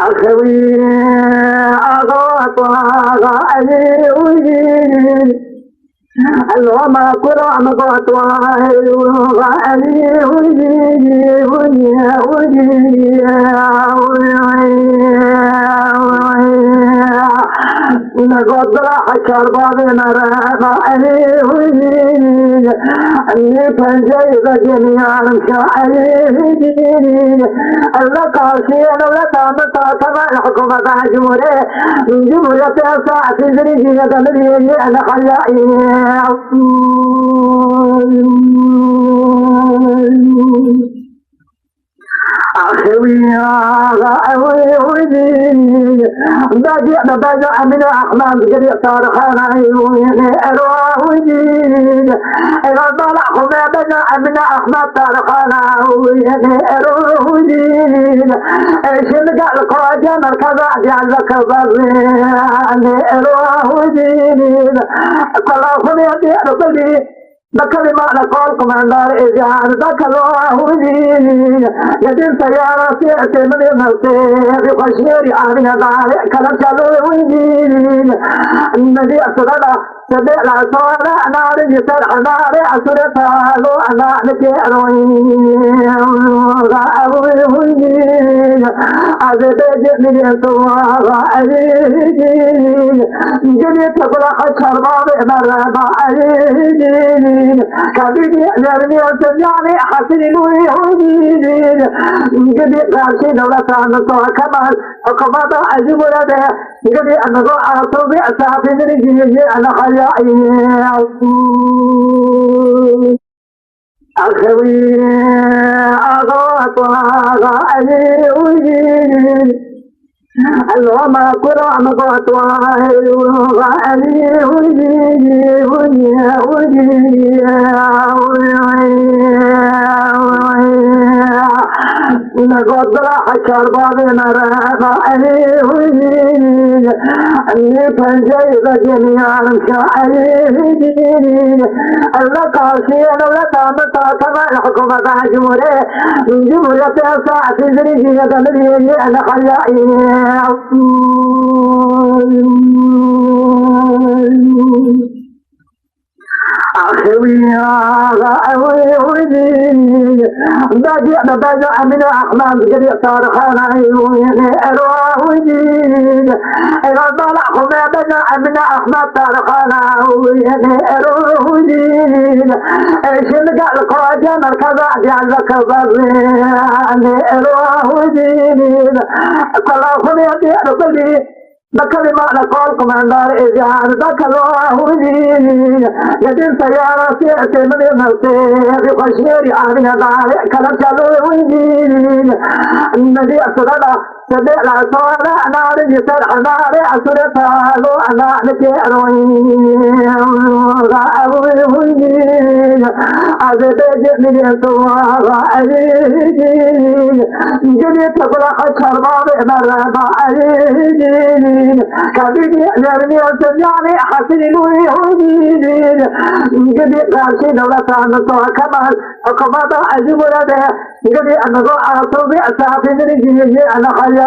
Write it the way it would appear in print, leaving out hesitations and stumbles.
أخوي أغاطوا علي اللهم قرآن قطوائي وغالي نقض حشر بابنا رافعني أني فنجيب جميعا شاعرين لك عشيان لك مطاقما الحكومة جمهورية ساعة زريجية دمرية أنا خلائي أخوي بجأ من أحمد جريء صارخانا أرواه جيد إذا طلعهم بجأ من أحمد صارخانا أرواه جيد شمق القواجة مركبة جعلك ضرين أرواه جيد طلعهم يدي رسلي بكلمة لقولكم عن دار إجعال ذكروا هدين يدين سيارة سيئة من المسير وشيري آمين دار كلام شلو هدين النبي أسرنا سبيع العصارة نار يسرع نار أسرة لو أنا نكيروين غاوي هدين عزيز من يسوع غاوي جنيت تقول حشر بابي مرابا عزيز كبير يرمي السجاني حسن الويهودين قد يقاشي دولة النصوى كمال حكومة عجب لديه قد يأنقوا عاصر بأساف رجيجي أنا خيائي أخوي أغاطوا علي اللهم قرآن قطوائي وغالي نقض حشر بابنا رافعني أني فنجيب جميعا شاعرين لك عشيان لك مطاقما الحكومة جمهورية ساعة زريجية دمرية أنا خلائي أخوي بجأ من أحمد جريء صارخانا أرواه جيد إذا طلعهم بجأ من أحمد صارخانا أرواه جيد شمق القواجة مركبة جعلك ضرين أرواه جيد طلعهم يدي رسلي بكلمة لقولكم عن دار إجعال ذكروا هدين يدين سيارة سيئة من المسير وشيري آمين دار كلام شلو هدين النبي أسرنا سبيع العصارة نار يسرع نار أسرة لو أنا نكيروين غاوي هدين عزيز من يسوع غاوي جنيت تقول حشر بابي مرابا عزيز كبير يرمي السجاني حسن الويهودين قد يقاشي دولة النصوى كمال حكومة عجب لديه قد يأنقوا عاصر بأساف رجيجي أنا خيائي